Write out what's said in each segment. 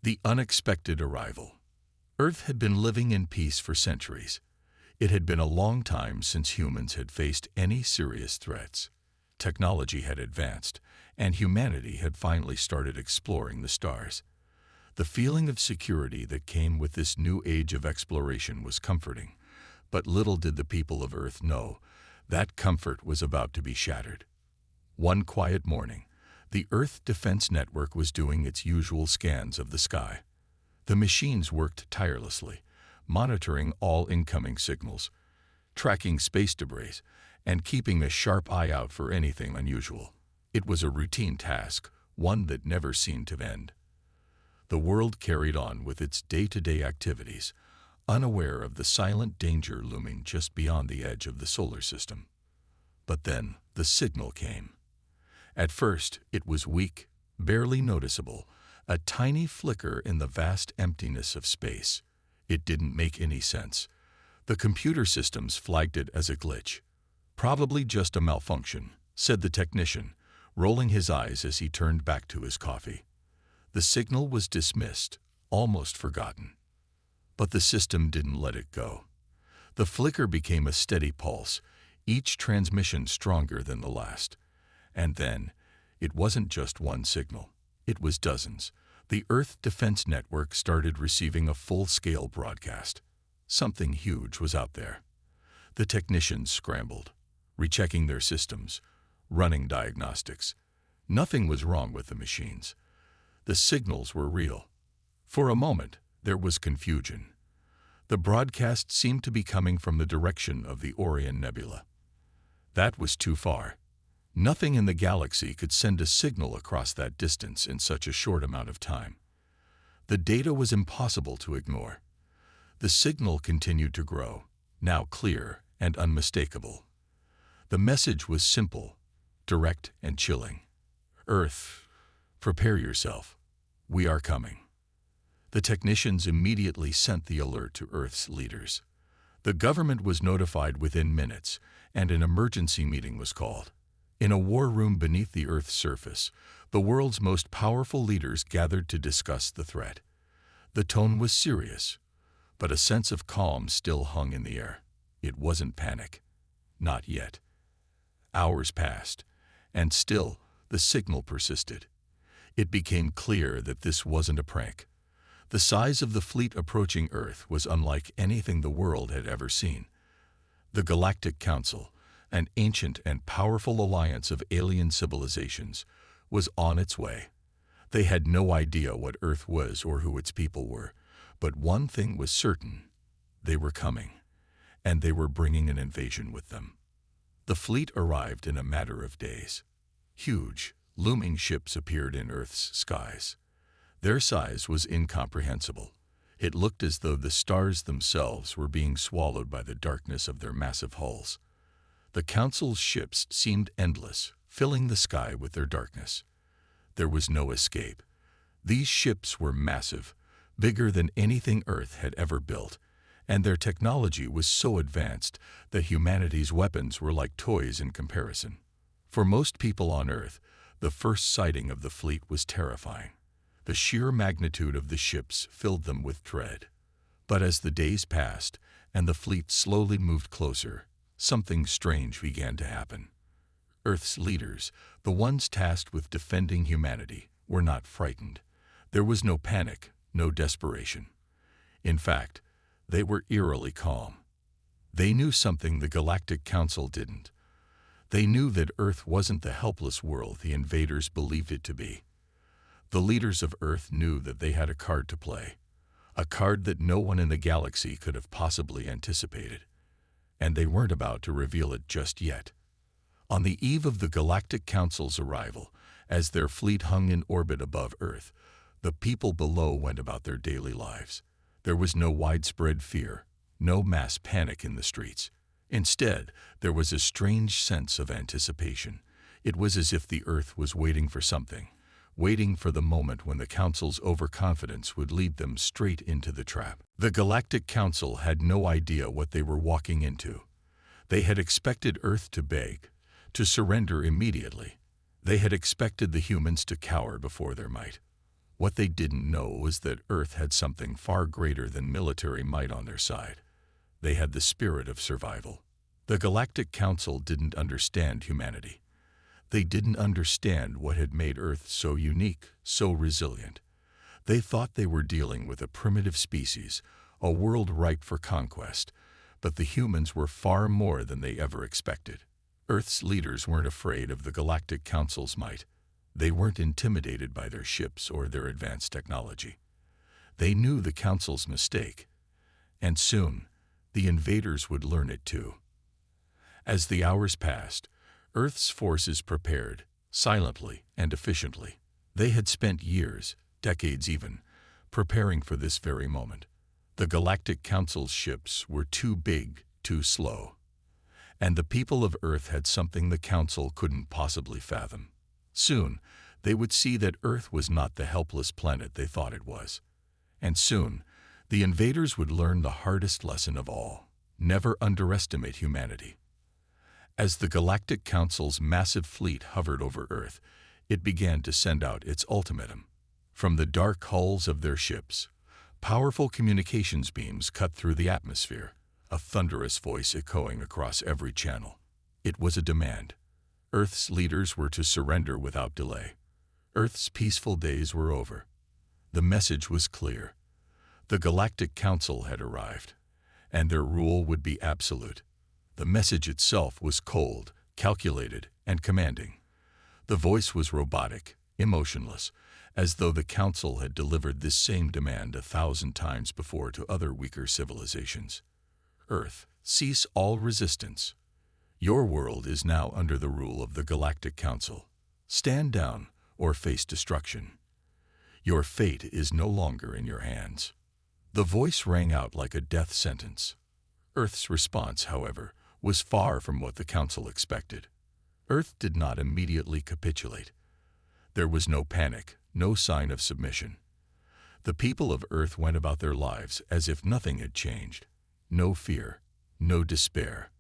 The unexpected arrival. Earth had been living in peace for centuries. It had been a long time since humans had faced any serious threats. Technology had advanced, and humanity had finally started exploring the stars. The feeling of security that came with this new age of exploration was comforting, but little did the people of Earth know that comfort was about to be shattered. One quiet morning, the Earth Defense Network was doing its usual scans of the sky. The machines worked tirelessly, monitoring all incoming signals, tracking space debris, and keeping a sharp eye out for anything unusual. It was a routine task, one that never seemed to end. The world carried on with its day-to-day activities, unaware of the silent danger looming just beyond the edge of the solar system. But then the signal came. At first, it was weak, barely noticeable, a tiny flicker in the vast emptiness of space. It didn't make any sense. The computer systems flagged it as a glitch. "Probably just a malfunction," said the technician, rolling his eyes as he turned back to his coffee. The signal was dismissed, almost forgotten. But the system didn't let it go. The flicker became a steady pulse, each transmission stronger than the last. And then, it wasn't just one signal. It was dozens. The Earth Defense Network started receiving a full-scale broadcast. Something huge was out there. The technicians scrambled, rechecking their systems, running diagnostics. Nothing was wrong with the machines. The signals were real. For a moment, there was confusion. The broadcast seemed to be coming from the direction of the Orion Nebula. That was too far. Nothing in the galaxy could send a signal across that distance in such a short amount of time. The data was impossible to ignore. The signal continued to grow, now clear and unmistakable. The message was simple, direct and chilling. "Earth, prepare yourself. We are coming." The technicians immediately sent the alert to Earth's leaders. The government was notified within minutes, and an emergency meeting was called. In a war room beneath the Earth's surface, the world's most powerful leaders gathered to discuss the threat. The tone was serious, but a sense of calm still hung in the air. It wasn't panic. Not yet. Hours passed, and still the signal persisted. It became clear that this wasn't a prank. The size of the fleet approaching Earth was unlike anything the world had ever seen. The Galactic Council, an ancient and powerful alliance of alien civilizations, was on its way. They had no idea what Earth was or who its people were, but one thing was certain: they were coming, and they were bringing an invasion with them. The fleet arrived in a matter of days. Huge, looming ships appeared in Earth's skies. Their size was incomprehensible. It looked as though the stars themselves were being swallowed by the darkness of their massive hulls. The Council's ships seemed endless, filling the sky with their darkness. There was no escape. These ships were massive, bigger than anything Earth had ever built, and their technology was so advanced that humanity's weapons were like toys in comparison. For most people on Earth, the first sighting of the fleet was terrifying. The sheer magnitude of the ships filled them with dread. But as the days passed and the fleet slowly moved closer, something strange began to happen. Earth's leaders, the ones tasked with defending humanity, were not frightened. There was no panic, no desperation. In fact, they were eerily calm. They knew something the Galactic Council didn't. They knew that Earth wasn't the helpless world the invaders believed it to be. The leaders of Earth knew that they had a card to play, a card that no one in the galaxy could have possibly anticipated. And they weren't about to reveal it just yet. On the eve of the Galactic Council's arrival, as their fleet hung in orbit above Earth, the people below went about their daily lives. There was no widespread fear, no mass panic in the streets. Instead, there was a strange sense of anticipation. It was as if the Earth was waiting for something, waiting for the moment when the Council's overconfidence would lead them straight into the trap. The Galactic Council had no idea what they were walking into. They had expected Earth to beg, to surrender immediately. They had expected the humans to cower before their might. What they didn't know was that Earth had something far greater than military might on their side. They had the spirit of survival. The Galactic Council didn't understand humanity. They didn't understand what had made Earth so unique, so resilient. They thought they were dealing with a primitive species, a world ripe for conquest, but the humans were far more than they ever expected. Earth's leaders weren't afraid of the Galactic Council's might. They weren't intimidated by their ships or their advanced technology. They knew the Council's mistake, and soon the invaders would learn it too. As the hours passed, Earth's forces prepared, silently and efficiently. They had spent years, decades even, preparing for this very moment. The Galactic Council's ships were too big, too slow. And the people of Earth had something the Council couldn't possibly fathom. Soon, they would see that Earth was not the helpless planet they thought it was. And soon, the invaders would learn the hardest lesson of all: never underestimate humanity. As the Galactic Council's massive fleet hovered over Earth, it began to send out its ultimatum. From the dark hulls of their ships, powerful communications beams cut through the atmosphere, a thunderous voice echoing across every channel. It was a demand. Earth's leaders were to surrender without delay. Earth's peaceful days were over. The message was clear. The Galactic Council had arrived, and their rule would be absolute. The message itself was cold, calculated, and commanding. The voice was robotic, emotionless, as though the Council had delivered this same demand 1,000 times before to other weaker civilizations. Earth, cease all resistance. Your world is now under the rule of the Galactic Council. Stand down or face destruction. Your fate is no longer in your hands. The voice rang out like a death sentence. Earth's response, however, was far from what the Council expected. Earth did not immediately capitulate. There was no panic, no sign of submission. The people of Earth went about their lives as if nothing had changed. No fear, no despair.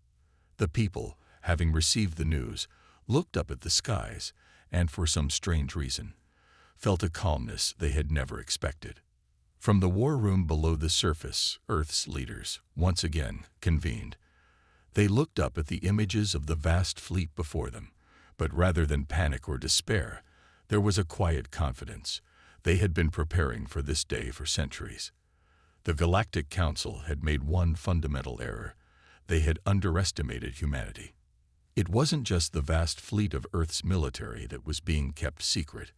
The people, having received the news, looked up at the skies and, for some strange reason, felt a calmness they had never expected. From the war room below the surface, Earth's leaders, once again, convened. They looked up at the images of the vast fleet before them, but rather than panic or despair, there was a quiet confidence. They had been preparing for this day for centuries. The Galactic Council had made one fundamental error. They had underestimated humanity. It wasn't just the vast fleet of Earth's military that was being kept secret.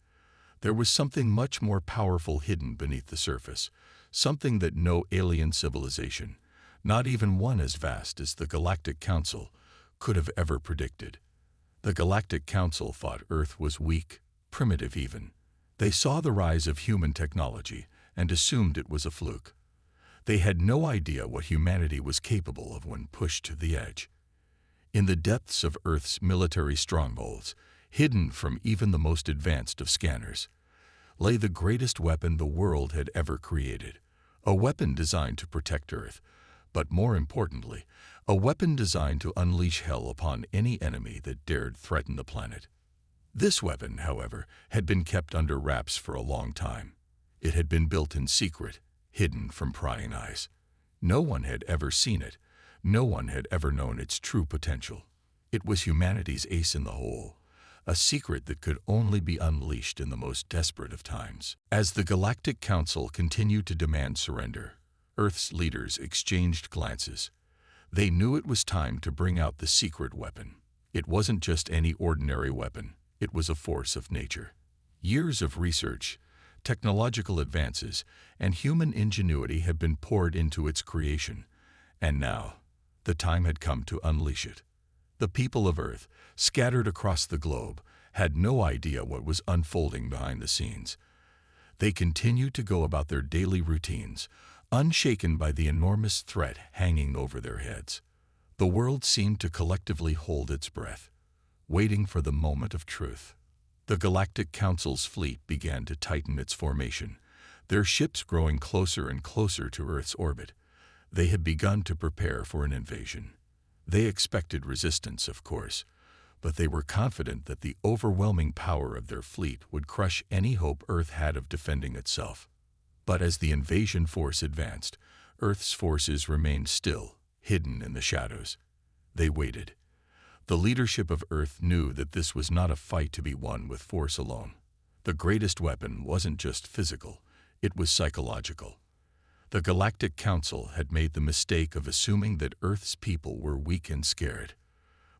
There was something much more powerful hidden beneath the surface, something that no alien civilization, not even one as vast as the Galactic Council, could have ever predicted. The Galactic Council thought Earth was weak, primitive even. They saw the rise of human technology and assumed it was a fluke. They had no idea what humanity was capable of when pushed to the edge. In the depths of Earth's military strongholds, hidden from even the most advanced of scanners, lay the greatest weapon the world had ever created, a weapon designed to protect Earth, but more importantly, a weapon designed to unleash hell upon any enemy that dared threaten the planet. This weapon, however, had been kept under wraps for a long time. It had been built in secret, hidden from prying eyes. No one had ever seen it. No one had ever known its true potential. It was humanity's ace in the hole, a secret that could only be unleashed in the most desperate of times. As the Galactic Council continued to demand surrender, Earth's leaders exchanged glances. They knew it was time to bring out the secret weapon. It wasn't just any ordinary weapon. It was a force of nature. Years of research, technological advances, and human ingenuity had been poured into its creation, and now the time had come to unleash it. The people of Earth, scattered across the globe, had no idea what was unfolding behind the scenes. They continued to go about their daily routines, unshaken by the enormous threat hanging over their heads. The world seemed to collectively hold its breath, waiting for the moment of truth. The Galactic Council's fleet began to tighten its formation, their ships growing closer and closer to Earth's orbit. They had begun to prepare for an invasion. They expected resistance, of course, but they were confident that the overwhelming power of their fleet would crush any hope Earth had of defending itself. But as the invasion force advanced, Earth's forces remained still, hidden in the shadows. They waited. The leadership of Earth knew that this was not a fight to be won with force alone. The greatest weapon wasn't just physical, it was psychological. The Galactic Council had made the mistake of assuming that Earth's people were weak and scared.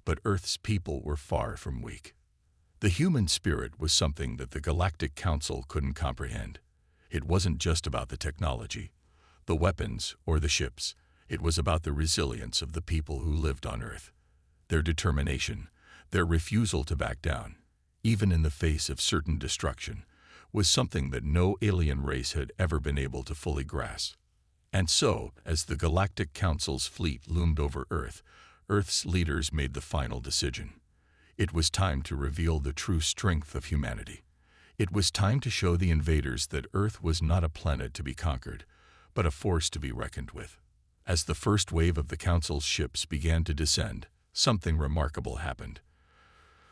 But Earth's people were far from weak. The human spirit was something that the Galactic Council couldn't comprehend. It wasn't just about the technology, the weapons, or the ships. It was about the resilience of the people who lived on Earth. Their determination, their refusal to back down, even in the face of certain destruction, was something that no alien race had ever been able to fully grasp. And so, as the Galactic Council's fleet loomed over Earth, Earth's leaders made the final decision. It was time to reveal the true strength of humanity. It was time to show the invaders that Earth was not a planet to be conquered, but a force to be reckoned with. As the first wave of the Council's ships began to descend, something remarkable happened.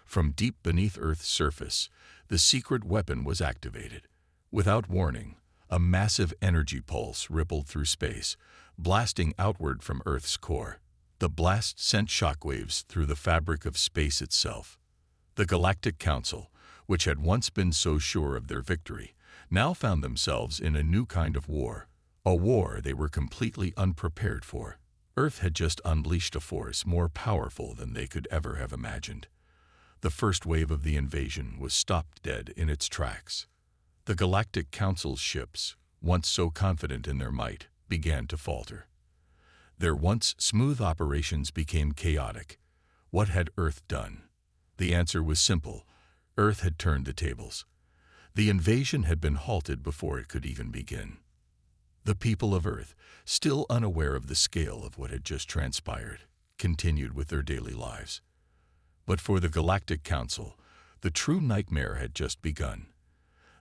From deep beneath Earth's surface, the secret weapon was activated. Without warning, a massive energy pulse rippled through space, blasting outward from Earth's core. The blast sent shockwaves through the fabric of space itself. The Galactic Council, which had once been so sure of their victory, now found themselves in a new kind of war, a war they were completely unprepared for. Earth had just unleashed a force more powerful than they could ever have imagined. The first wave of the invasion was stopped dead in its tracks. The Galactic Council's ships, once so confident in their might, began to falter. Their once smooth operations became chaotic. What had Earth done? The answer was simple. Earth had turned the tables. The invasion had been halted before it could even begin. The people of Earth, still unaware of the scale of what had just transpired, continued with their daily lives. But for the Galactic Council, the true nightmare had just begun.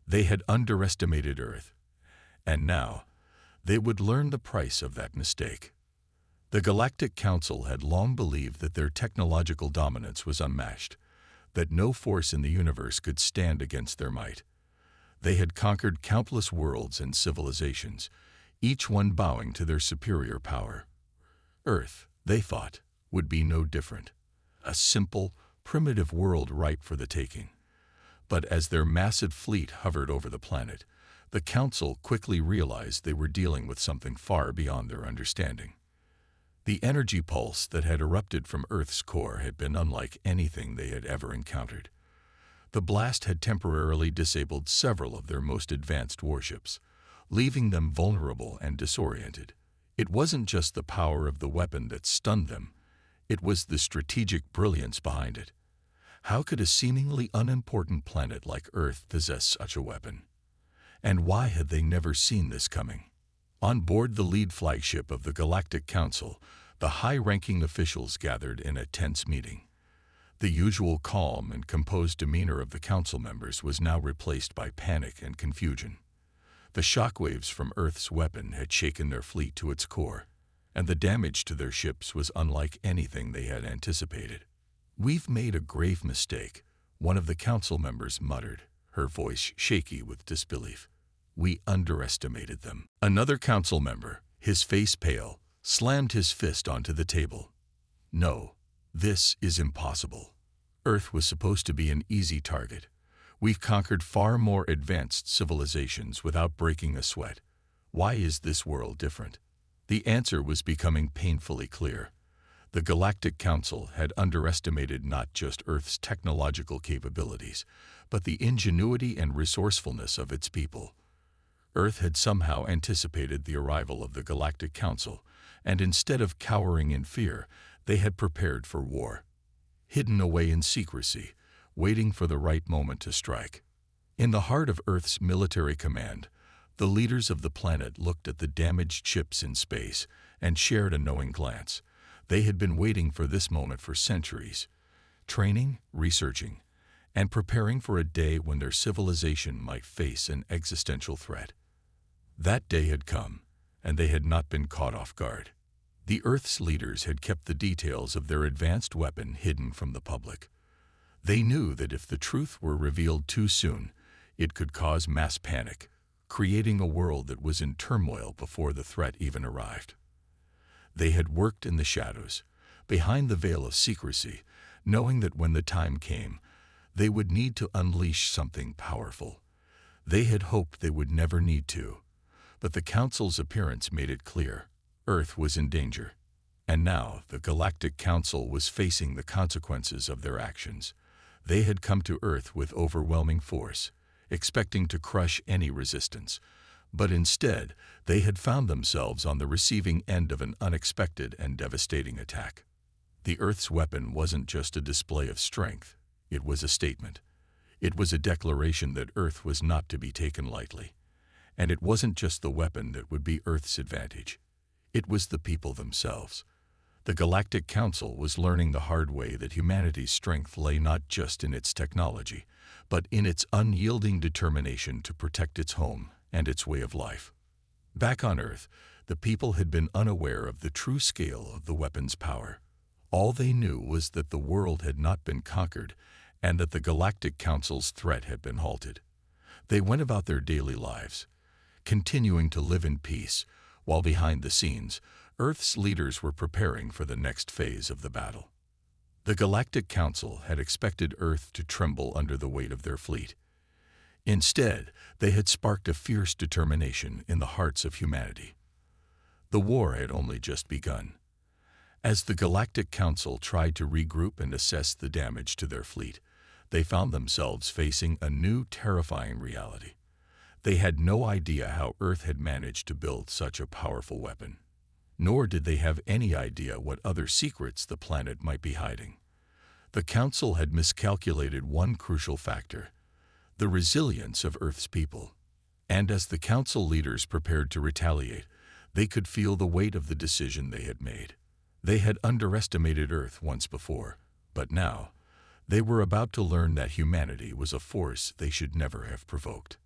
They had underestimated Earth, and now they would learn the price of that mistake. The Galactic Council had long believed that their technological dominance was unmatched, that no force in the universe could stand against their might. They had conquered countless worlds and civilizations, each one bowing to their superior power. Earth, they thought, would be no different. A simple, primitive world ripe for the taking. But as their massive fleet hovered over the planet, the Council quickly realized they were dealing with something far beyond their understanding. The energy pulse that had erupted from Earth's core had been unlike anything they had ever encountered. The blast had temporarily disabled several of their most advanced warships, leaving them vulnerable and disoriented. It wasn't just the power of the weapon that stunned them. It was the strategic brilliance behind it. How could a seemingly unimportant planet like Earth possess such a weapon? And why had they never seen this coming? On board the lead flagship of the Galactic Council, the high-ranking officials gathered in a tense meeting. The usual calm and composed demeanor of the council members was now replaced by panic and confusion. The shockwaves from Earth's weapon had shaken their fleet to its core, and the damage to their ships was unlike anything they had anticipated. "We've made a grave mistake," one of the council members muttered, her voice shaky with disbelief. "We underestimated them." Another council member, his face pale, slammed his fist onto the table. "No, this is impossible. Earth was supposed to be an easy target. We've conquered far more advanced civilizations without breaking a sweat. Why is this world different?" The answer was becoming painfully clear. The Galactic Council had underestimated not just Earth's technological capabilities, but the ingenuity and resourcefulness of its people. Earth had somehow anticipated the arrival of the Galactic Council, and instead of cowering in fear, they had prepared for war. Hidden away in secrecy, waiting for the right moment to strike. In the heart of Earth's military command, the leaders of the planet looked at the damaged ships in space and shared a knowing glance. They had been waiting for this moment for centuries, training, researching, and preparing for a day when their civilization might face an existential threat. That day had come, and they had not been caught off guard. The Earth's leaders had kept the details of their advanced weapon hidden from the public. They knew that if the truth were revealed too soon, it could cause mass panic, creating a world that was in turmoil before the threat even arrived. They had worked in the shadows, behind the veil of secrecy, knowing that when the time came, they would need to unleash something powerful. They had hoped they would never need to, but the Council's appearance made it clear. Earth was in danger, and now the Galactic Council was facing the consequences of their actions. They had come to Earth with overwhelming force, expecting to crush any resistance, but instead they had found themselves on the receiving end of an unexpected and devastating attack. The Earth's weapon wasn't just a display of strength, it was a statement. It was a declaration that Earth was not to be taken lightly. And it wasn't just the weapon that would be Earth's advantage. It was the people themselves. The Galactic Council was learning the hard way that humanity's strength lay not just in its technology, but in its unyielding determination to protect its home and its way of life. Back on Earth, the people had been unaware of the true scale of the weapon's power. All they knew was that the world had not been conquered and that the Galactic Council's threat had been halted. They went about their daily lives, continuing to live in peace, while behind the scenes, Earth's leaders were preparing for the next phase of the battle. The Galactic Council had expected Earth to tremble under the weight of their fleet. Instead, they had sparked a fierce determination in the hearts of humanity. The war had only just begun. As the Galactic Council tried to regroup and assess the damage to their fleet, they found themselves facing a new, terrifying reality. They had no idea how Earth had managed to build such a powerful weapon. Nor did they have any idea what other secrets the planet might be hiding. The Council had miscalculated one crucial factor: the resilience of Earth's people. And as the Council leaders prepared to retaliate, they could feel the weight of the decision they had made. They had underestimated Earth once before, but now, they were about to learn that humanity was a force they should never have provoked.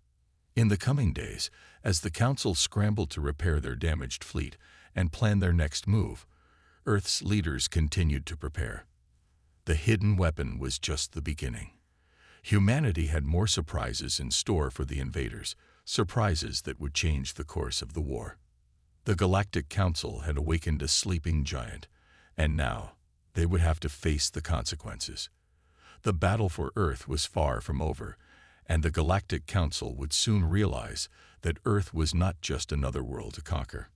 In the coming days, as the Council scrambled to repair their damaged fleet and plan their next move, Earth's leaders continued to prepare. The hidden weapon was just the beginning. Humanity had more surprises in store for the invaders, surprises that would change the course of the war. The Galactic Council had awakened a sleeping giant, and now they would have to face the consequences. The battle for Earth was far from over, and the Galactic Council would soon realize that Earth was not just another world to conquer.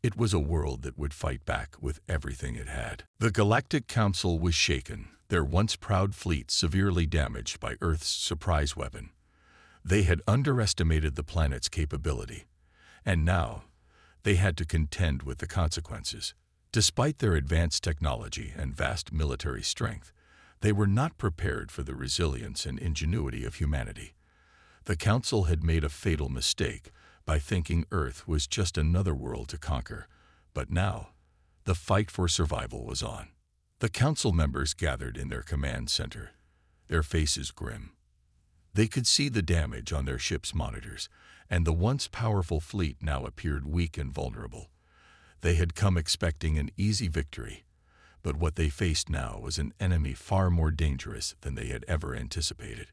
It was a world that would fight back with everything it had. The Galactic Council was shaken, their once proud fleet severely damaged by Earth's surprise weapon. They had underestimated the planet's capability, and now they had to contend with the consequences. Despite their advanced technology and vast military strength, they were not prepared for the resilience and ingenuity of humanity. The Council had made a fatal mistake by thinking Earth was just another world to conquer, but now, the fight for survival was on. The Council members gathered in their command center, their faces grim. They could see the damage on their ship's monitors, and the once powerful fleet now appeared weak and vulnerable. They had come expecting an easy victory, but what they faced now was an enemy far more dangerous than they had ever anticipated.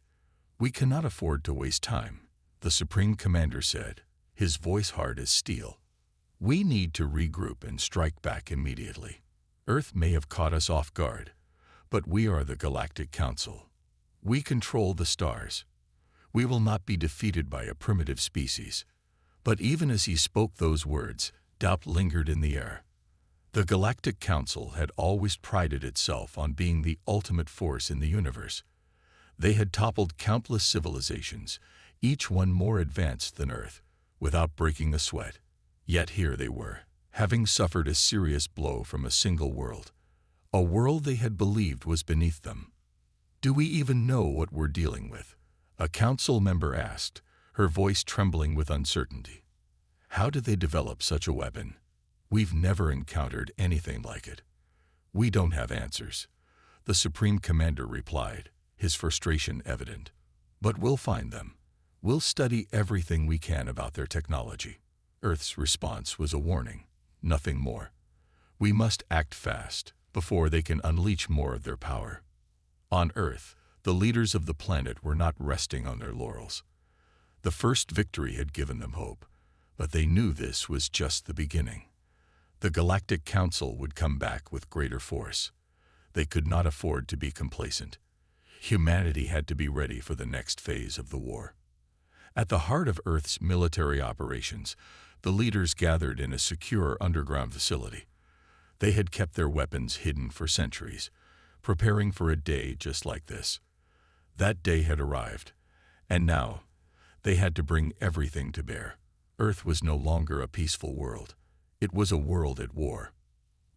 "We cannot afford to waste time," the Supreme Commander said, his voice hard as steel. "We need to regroup and strike back immediately. Earth may have caught us off guard, but we are the Galactic Council. We control the stars. We will not be defeated by a primitive species." But even as he spoke those words, doubt lingered in the air. The Galactic Council had always prided itself on being the ultimate force in the universe. They had toppled countless civilizations, each one more advanced than Earth, without breaking a sweat. Yet here they were, having suffered a serious blow from a single world, a world they had believed was beneath them. "Do we even know what we're dealing with?" a council member asked, her voice trembling with uncertainty. "How did they develop such a weapon? We've never encountered anything like it." "We don't have answers," the Supreme Commander replied, his frustration evident. "But we'll find them. We'll study everything we can about their technology." Earth's response was a warning, nothing more. "We must act fast, before they can unleash more of their power." On Earth, the leaders of the planet were not resting on their laurels. The first victory had given them hope, but they knew this was just the beginning. The Galactic Council would come back with greater force. They could not afford to be complacent. Humanity had to be ready for the next phase of the war. At the heart of Earth's military operations, the leaders gathered in a secure underground facility. They had kept their weapons hidden for centuries, preparing for a day just like this. That day had arrived, and now they had to bring everything to bear. Earth was no longer a peaceful world. It was a world at war.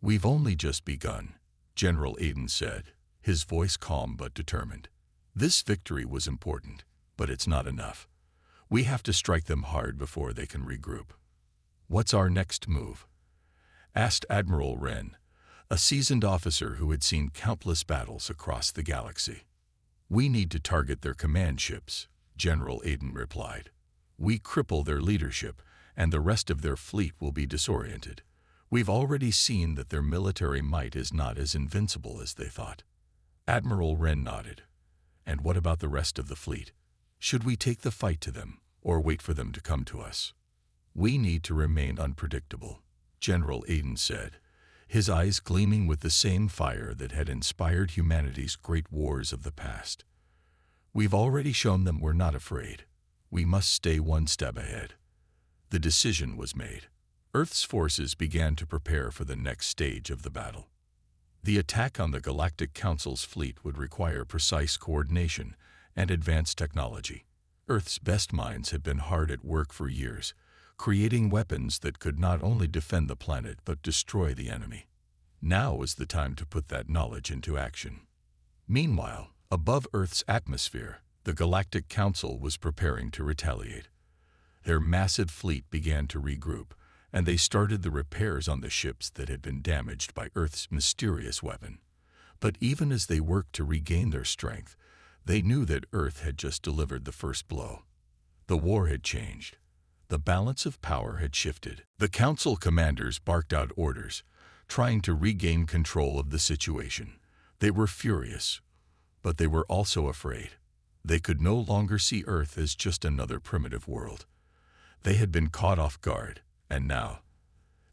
"We've only just begun," General Aiden said, his voice calm but determined. "This victory was important, but it's not enough. We have to strike them hard before they can regroup." "What's our next move?" asked Admiral Wren, a seasoned officer who had seen countless battles across the galaxy. "We need to target their command ships," General Aiden replied. "We cripple their leadership, and the rest of their fleet will be disoriented. We've already seen that their military might is not as invincible as they thought." Admiral Wren nodded. "And what about the rest of the fleet? Should we take the fight to them, or wait for them to come to us?" "We need to remain unpredictable," General Aiden said, his eyes gleaming with the same fire that had inspired humanity's great wars of the past. "We've already shown them we're not afraid. We must stay one step ahead." The decision was made. Earth's forces began to prepare for the next stage of the battle. The attack on the Galactic Council's fleet would require precise coordination and advanced technology. Earth's best minds had been hard at work for years, creating weapons that could not only defend the planet but destroy the enemy. Now was the time to put that knowledge into action. Meanwhile, above Earth's atmosphere, the Galactic Council was preparing to retaliate. Their massive fleet began to regroup, and they started the repairs on the ships that had been damaged by Earth's mysterious weapon. But even as they worked to regain their strength, they knew that Earth had just delivered the first blow. The war had changed. The balance of power had shifted. The Council commanders barked out orders, trying to regain control of the situation. They were furious, but they were also afraid. They could no longer see Earth as just another primitive world. They had been caught off guard, and now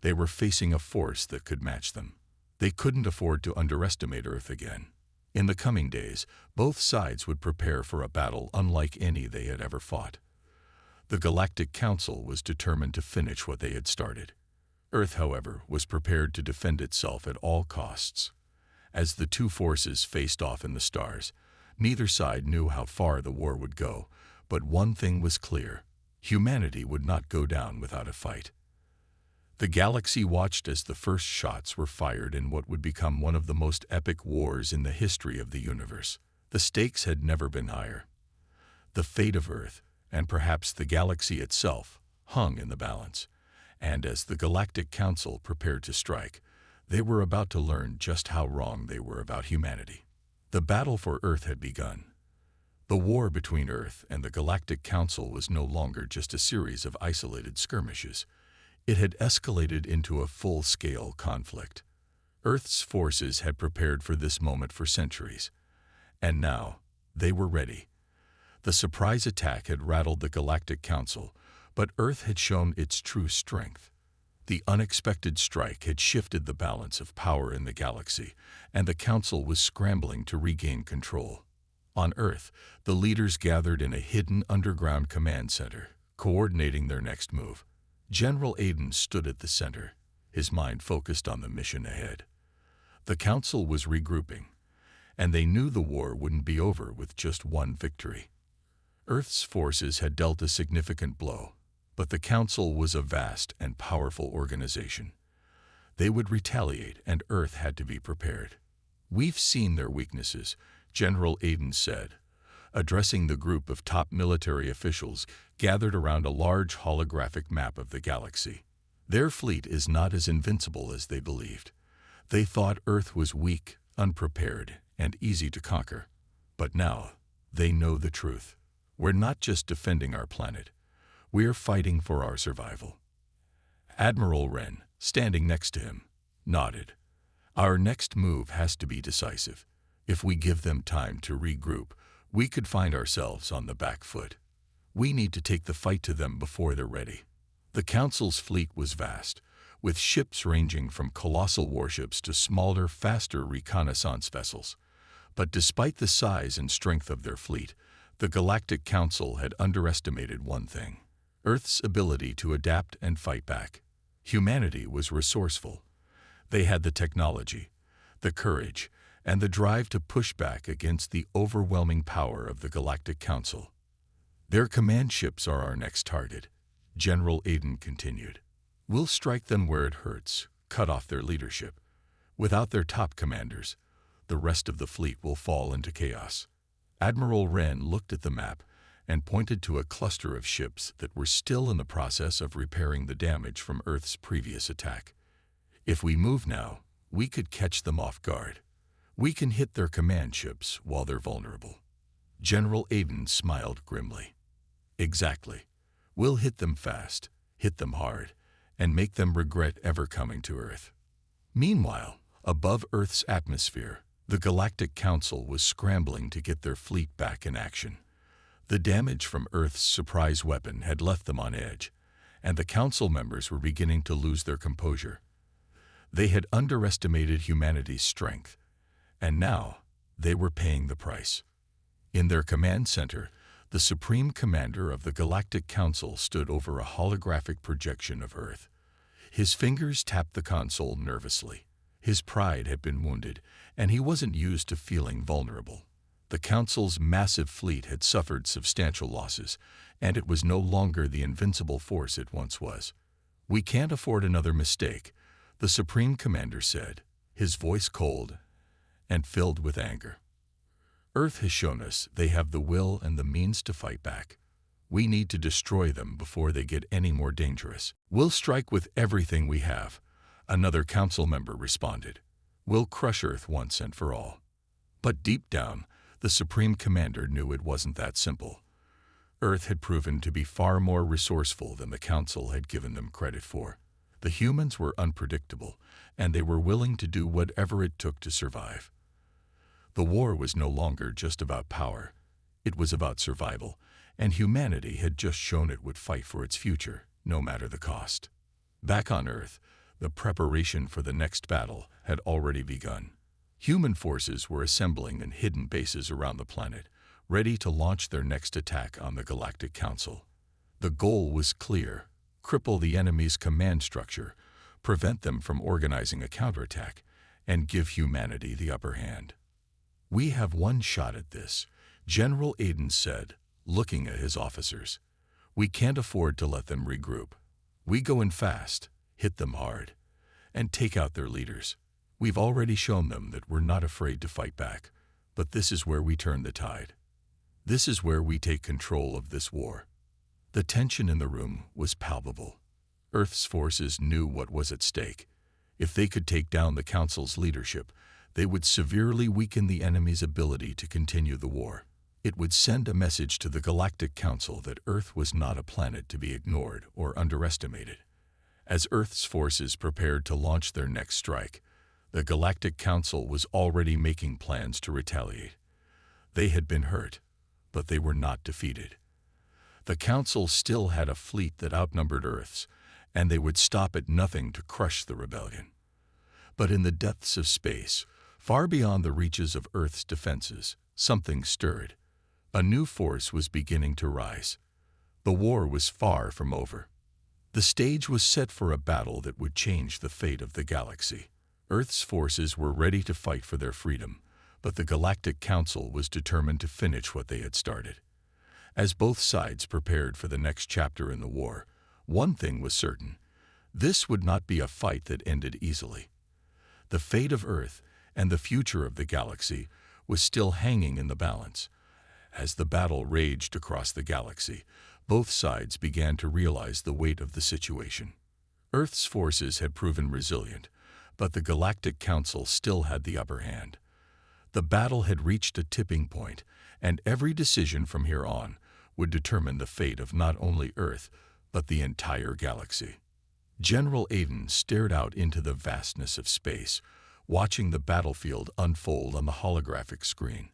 they were facing a force that could match them. They couldn't afford to underestimate Earth again. In the coming days, both sides would prepare for a battle unlike any they had ever fought. The Galactic Council was determined to finish what they had started. Earth, however, was prepared to defend itself at all costs. As the two forces faced off in the stars, neither side knew how far the war would go, but one thing was clear: humanity would not go down without a fight. The galaxy watched as the first shots were fired in what would become one of the most epic wars in the history of the universe. The stakes had never been higher. The fate of Earth, and perhaps the galaxy itself, hung in the balance. And as the Galactic Council prepared to strike, they were about to learn just how wrong they were about humanity. The battle for Earth had begun. The war between Earth and the Galactic Council was no longer just a series of isolated skirmishes. It had escalated into a full-scale conflict. Earth's forces had prepared for this moment for centuries, and now they were ready. The surprise attack had rattled the Galactic Council, but Earth had shown its true strength. The unexpected strike had shifted the balance of power in the galaxy, and the Council was scrambling to regain control. On Earth, the leaders gathered in a hidden underground command center, coordinating their next move. General Aiden stood at the center, his mind focused on the mission ahead. The Council was regrouping, and they knew the war wouldn't be over with just one victory. Earth's forces had dealt a significant blow, but the Council was a vast and powerful organization. They would retaliate, and Earth had to be prepared. "We've seen their weaknesses," General Aiden said, addressing the group of top military officials gathered around a large holographic map of the galaxy. "Their fleet is not as invincible as they believed. They thought Earth was weak, unprepared, and easy to conquer. But now they know the truth. We're not just defending our planet. We're fighting for our survival." Admiral Wren, standing next to him, nodded. "Our next move has to be decisive. If we give them time to regroup, We could find ourselves on the back foot. We need to take the fight to them before they're ready. The Council's fleet was vast, with ships ranging from colossal warships to smaller, faster reconnaissance vessels. But despite the size and strength of their fleet, the Galactic Council had underestimated one thing: Earth's ability to adapt and fight back. Humanity was resourceful. They had the technology, the courage, and the drive to push back against the overwhelming power of the Galactic Council. Their command ships are our next target, General Aiden continued. We'll strike them where it hurts, cut off their leadership. Without their top commanders, the rest of the fleet will fall into chaos. Admiral Wren looked at the map and pointed to a cluster of ships that were still in the process of repairing the damage from Earth's previous attack. If we move now, we could catch them off guard. We can hit their command ships while they're vulnerable. General Aiden smiled grimly. Exactly. We'll hit them fast, hit them hard, and make them regret ever coming to Earth. Meanwhile, above Earth's atmosphere, the Galactic Council was scrambling to get their fleet back in action. The damage from Earth's surprise weapon had left them on edge, and the Council members were beginning to lose their composure. They had underestimated humanity's strength, and now they were paying the price. In their command center, the Supreme Commander of the Galactic Council stood over a holographic projection of Earth. His fingers tapped the console nervously. His pride had been wounded, and he wasn't used to feeling vulnerable. The Council's massive fleet had suffered substantial losses, and it was no longer the invincible force it once was. "We can't afford another mistake," the Supreme Commander said, his voice cold and filled with anger. "Earth has shown us they have the will and the means to fight back. We need to destroy them before they get any more dangerous. We'll strike with everything we have," another council member responded. "We'll crush Earth once and for all." But deep down, the Supreme Commander knew it wasn't that simple. Earth had proven to be far more resourceful than the Council had given them credit for. The humans were unpredictable, and they were willing to do whatever it took to survive. The war was no longer just about power. It was about survival, and humanity had just shown it would fight for its future, no matter the cost. Back on Earth, the preparation for the next battle had already begun. Human forces were assembling in hidden bases around the planet, ready to launch their next attack on the Galactic Council. The goal was clear: cripple the enemy's command structure, prevent them from organizing a counterattack, and give humanity the upper hand. "We have one shot at this," General Aiden said, looking at his officers. "We can't afford to let them regroup. We go in fast, hit them hard, and take out their leaders. We've already shown them that we're not afraid to fight back, but this is where we turn the tide. This is where we take control of this war." The tension in the room was palpable. Earth's forces knew what was at stake. If they could take down the Council's leadership, they would severely weaken the enemy's ability to continue the war. It would send a message to the Galactic Council that Earth was not a planet to be ignored or underestimated. As Earth's forces prepared to launch their next strike, the Galactic Council was already making plans to retaliate. They had been hurt, but they were not defeated. The Council still had a fleet that outnumbered Earth's, and they would stop at nothing to crush the rebellion. But in the depths of space, far beyond the reaches of Earth's defenses, something stirred. A new force was beginning to rise. The war was far from over. The stage was set for a battle that would change the fate of the galaxy. Earth's forces were ready to fight for their freedom, but the Galactic Council was determined to finish what they had started. As both sides prepared for the next chapter in the war, one thing was certain: this would not be a fight that ended easily. The fate of Earth and the future of the galaxy was still hanging in the balance. As the battle raged across the galaxy, both sides began to realize the weight of the situation. Earth's forces had proven resilient, but the Galactic Council still had the upper hand. The battle had reached a tipping point, and every decision from here on would determine the fate of not only Earth, but the entire galaxy. General Aiden stared out into the vastness of space, watching the battlefield unfold on the holographic screen.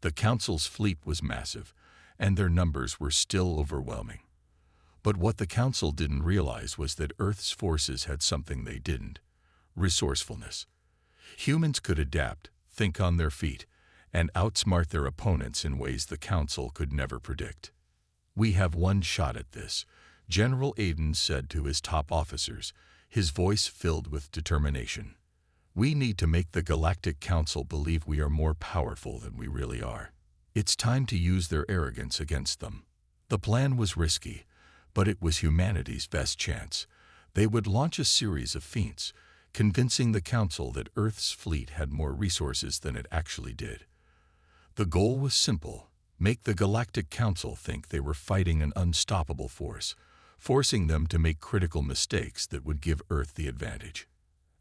The Council's fleet was massive, and their numbers were still overwhelming. But what the Council didn't realize was that Earth's forces had something they didn't: resourcefulness. Humans could adapt, think on their feet, and outsmart their opponents in ways the Council could never predict. "We have one shot at this," General Aiden said to his top officers, his voice filled with determination. "We need to make the Galactic Council believe we are more powerful than we really are. It's time to use their arrogance against them." The plan was risky, but it was humanity's best chance. They would launch a series of feints, convincing the Council that Earth's fleet had more resources than it actually did. The goal was simple: make the Galactic Council think they were fighting an unstoppable force, forcing them to make critical mistakes that would give Earth the advantage.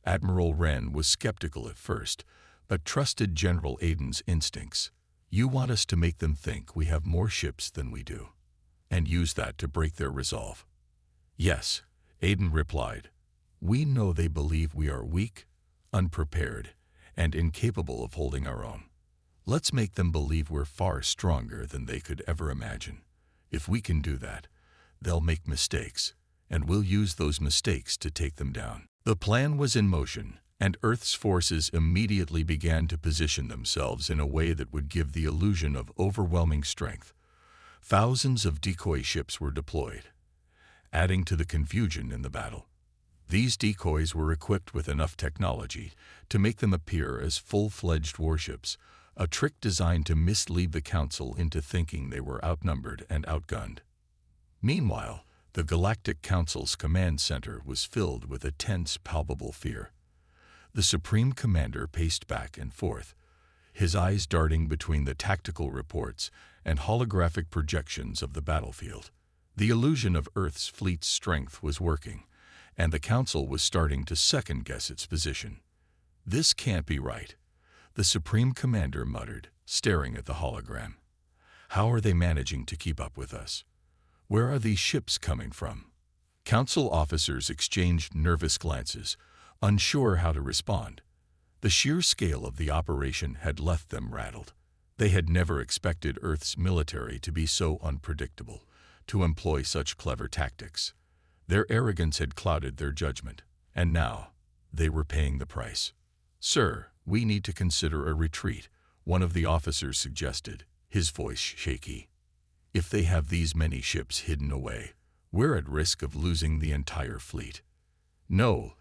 Admiral Wren was skeptical at first, but trusted General Aiden's instincts. "You want us to make them think we have more ships than we do, and use that to break their resolve?" "Yes," Aiden replied. "We know they believe we are weak, unprepared, and incapable of holding our own. Let's make them believe we're far stronger than they could ever imagine. If we can do that, they'll make mistakes, and we'll use those mistakes to take them down." The plan was in motion, and Earth's forces immediately began to position themselves in a way that would give the illusion of overwhelming strength. Thousands of decoy ships were deployed, adding to the confusion in the battle. These decoys were equipped with enough technology to make them appear as full-fledged warships, a trick designed to mislead the Council into thinking they were outnumbered and outgunned. Meanwhile, the Galactic Council's command center was filled with a tense, palpable fear. The Supreme Commander paced back and forth, his eyes darting between the tactical reports and holographic projections of the battlefield. The illusion of Earth's fleet's strength was working, and the Council was starting to second-guess its position. "This can't be right," the Supreme Commander muttered, staring at the hologram. "How are they managing to keep up with us? Where are these ships coming from?" Council officers exchanged nervous glances, unsure how to respond. The sheer scale of the operation had left them rattled. They had never expected Earth's military to be so unpredictable, to employ such clever tactics. Their arrogance had clouded their judgment, and now they were paying the price. "Sir, we need to consider a retreat," one of the officers suggested, his voice shaky. "If they have these many ships hidden away, we're at risk of losing the entire fleet." "No,"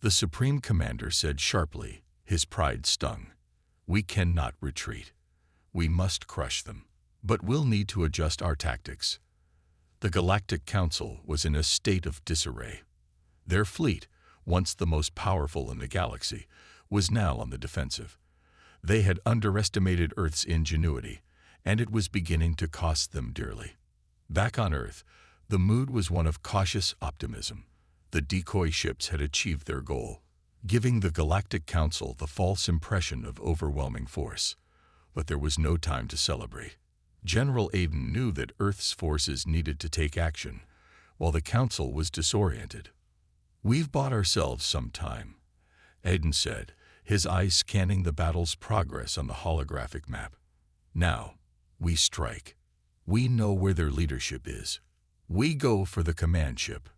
the Supreme Commander said sharply, his pride stung. "We cannot retreat. We must crush them. But we'll need to adjust our tactics." The Galactic Council was in a state of disarray. Their fleet, once the most powerful in the galaxy, was now on the defensive. They had underestimated Earth's ingenuity, and it was beginning to cost them dearly. Back on Earth, the mood was one of cautious optimism. The decoy ships had achieved their goal, giving the Galactic Council the false impression of overwhelming force. But there was no time to celebrate. General Aiden knew that Earth's forces needed to take action, while the Council was disoriented. "We've bought ourselves some time," Aiden said, his eyes scanning the battle's progress on the holographic map. "Now, we strike. We know where their leadership is. We go for the command ship."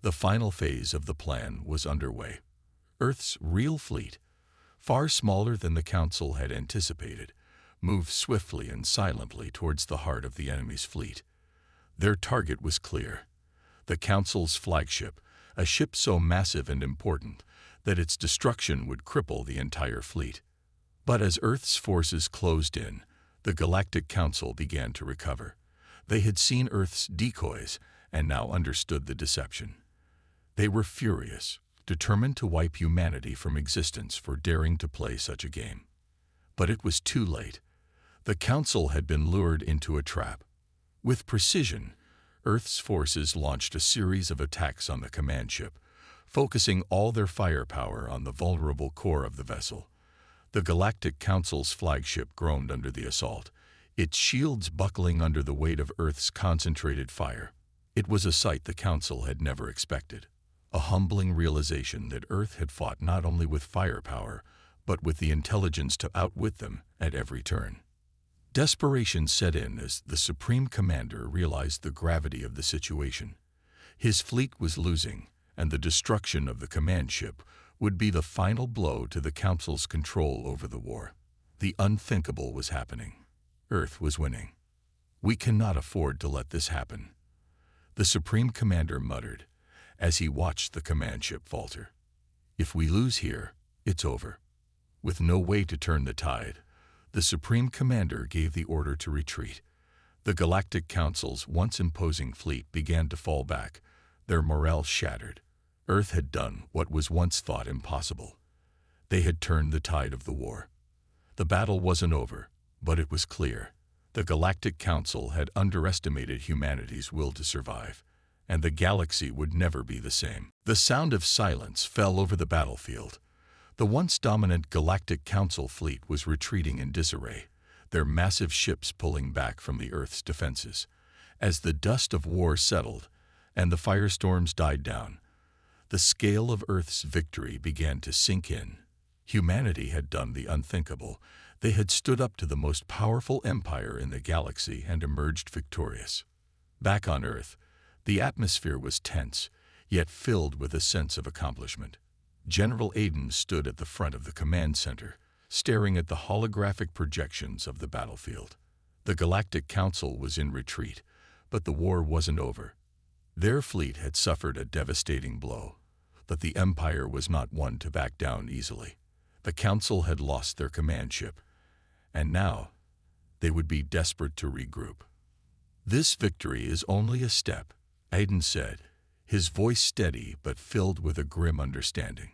The final phase of the plan was underway. Earth's real fleet, far smaller than the Council had anticipated, moved swiftly and silently towards the heart of the enemy's fleet. Their target was clear: the Council's flagship, a ship so massive and important that its destruction would cripple the entire fleet. But as Earth's forces closed in, the Galactic Council began to recover. They had seen Earth's decoys and now understood the deception. They were furious, determined to wipe humanity from existence for daring to play such a game. But it was too late. The Council had been lured into a trap. With precision, Earth's forces launched a series of attacks on the command ship, focusing all their firepower on the vulnerable core of the vessel. The Galactic Council's flagship groaned under the assault, its shields buckling under the weight of Earth's concentrated fire. It was a sight the Council had never expected, a humbling realization that Earth had fought not only with firepower, but with the intelligence to outwit them at every turn. Desperation set in as the Supreme Commander realized the gravity of the situation. His fleet was losing, and the destruction of the command ship would be the final blow to the Council's control over the war. The unthinkable was happening. Earth was winning. "We cannot afford to let this happen," the Supreme Commander muttered as he watched the command ship falter. "If we lose here, it's over." With no way to turn the tide, the Supreme Commander gave the order to retreat. The Galactic Council's once imposing fleet began to fall back, their morale shattered. Earth had done what was once thought impossible. They had turned the tide of the war. The battle wasn't over, but it was clear. The Galactic Council had underestimated humanity's will to survive, and the galaxy would never be the same. The sound of silence fell over the battlefield. The once dominant Galactic Council fleet was retreating in disarray, their massive ships pulling back from the Earth's defenses. As the dust of war settled and the firestorms died down, the scale of Earth's victory began to sink in. Humanity had done the unthinkable. They had stood up to the most powerful empire in the galaxy and emerged victorious. Back on Earth, the atmosphere was tense, yet filled with a sense of accomplishment. General Aiden stood at the front of the command center, staring at the holographic projections of the battlefield. The Galactic Council was in retreat, but the war wasn't over. Their fleet had suffered a devastating blow, but the Empire was not one to back down easily. The Council had lost their command ship, and now they would be desperate to regroup. "This victory is only a step," Aiden said, his voice steady but filled with a grim understanding.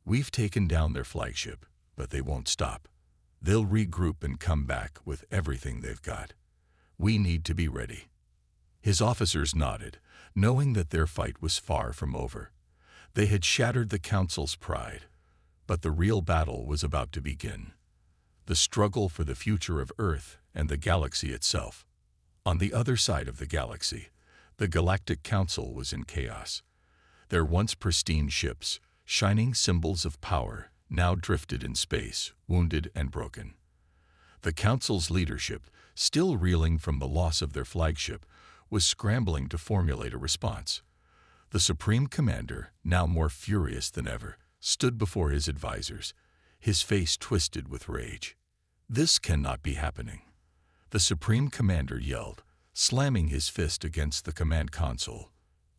"We've taken down their flagship, but they won't stop. They'll regroup and come back with everything they've got. We need to be ready." His officers nodded, knowing that their fight was far from over. They had shattered the Council's pride, but the real battle was about to begin. The struggle for the future of Earth and the galaxy itself. On the other side of the galaxy, the Galactic Council was in chaos. Their once pristine ships, shining symbols of power, now drifted in space, wounded and broken. The Council's leadership, still reeling from the loss of their flagship, was scrambling to formulate a response. The Supreme Commander, now more furious than ever, stood before his advisors, his face twisted with rage. "This cannot be happening," the Supreme Commander yelled, slamming his fist against the command console.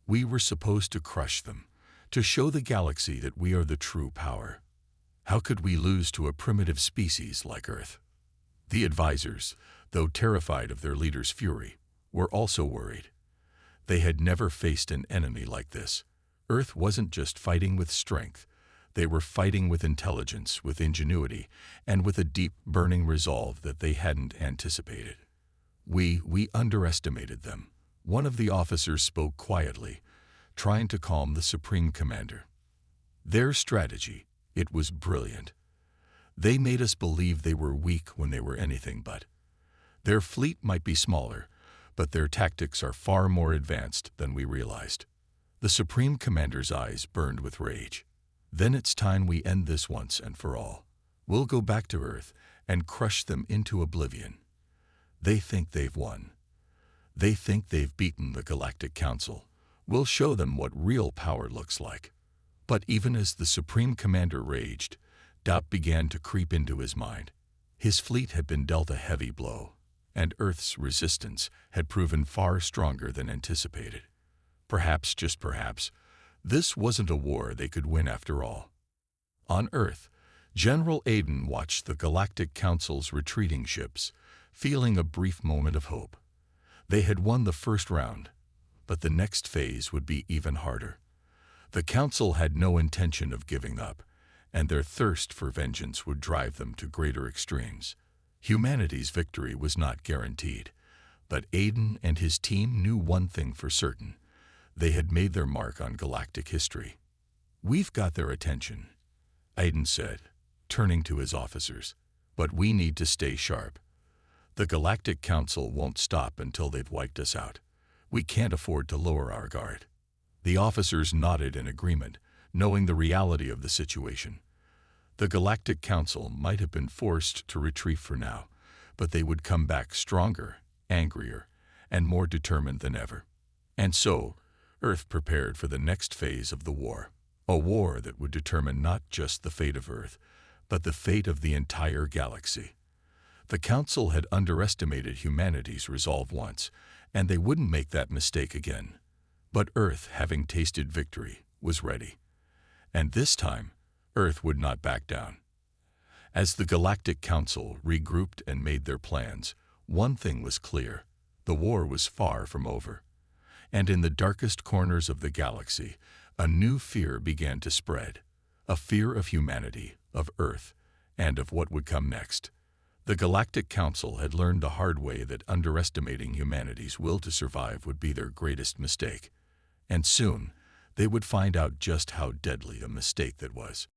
"We were supposed to crush them, to show the galaxy that we are the true power. How could we lose to a primitive species like Earth?" The advisors, though terrified of their leader's fury, were also worried. They had never faced an enemy like this. Earth wasn't just fighting with strength. They were fighting with intelligence, with ingenuity, and with a deep, burning resolve that they hadn't anticipated. We underestimated them," one of the officers spoke quietly, trying to calm the Supreme Commander. "Their strategy, it was brilliant. They made us believe they were weak when they were anything but. Their fleet might be smaller, but their tactics are far more advanced than we realized." The Supreme Commander's eyes burned with rage. "Then it's time we end this once and for all. We'll go back to Earth and crush them into oblivion. They think they've won. They think they've beaten the Galactic Council. We'll show them what real power looks like." But even as the Supreme Commander raged, doubt began to creep into his mind. His fleet had been dealt a heavy blow, and Earth's resistance had proven far stronger than anticipated. Perhaps, just perhaps, this wasn't a war they could win after all. On Earth, General Aiden watched the Galactic Council's retreating ships, feeling a brief moment of hope. They had won the first round, but the next phase would be even harder. The Council had no intention of giving up, and their thirst for vengeance would drive them to greater extremes. Humanity's victory was not guaranteed, but Aiden and his team knew one thing for certain. They had made their mark on galactic history. "We've got their attention," Aiden said, turning to his officers, "but we need to stay sharp. The Galactic Council won't stop until they've wiped us out. We can't afford to lower our guard." The officers nodded in agreement, knowing the reality of the situation. The Galactic Council might have been forced to retreat for now, but they would come back stronger, angrier, and more determined than ever. And so, Earth prepared for the next phase of the war, a war that would determine not just the fate of Earth, but the fate of the entire galaxy. The Council had underestimated humanity's resolve once, and they wouldn't make that mistake again. But Earth, having tasted victory, was ready. And this time, Earth would not back down. As the Galactic Council regrouped and made their plans, one thing was clear: the war was far from over. And in the darkest corners of the galaxy, a new fear began to spread, a fear of humanity, of Earth, and of what would come next. The Galactic Council had learned the hard way that underestimating humanity's will to survive would be their greatest mistake. And soon, they would find out just how deadly a mistake that was.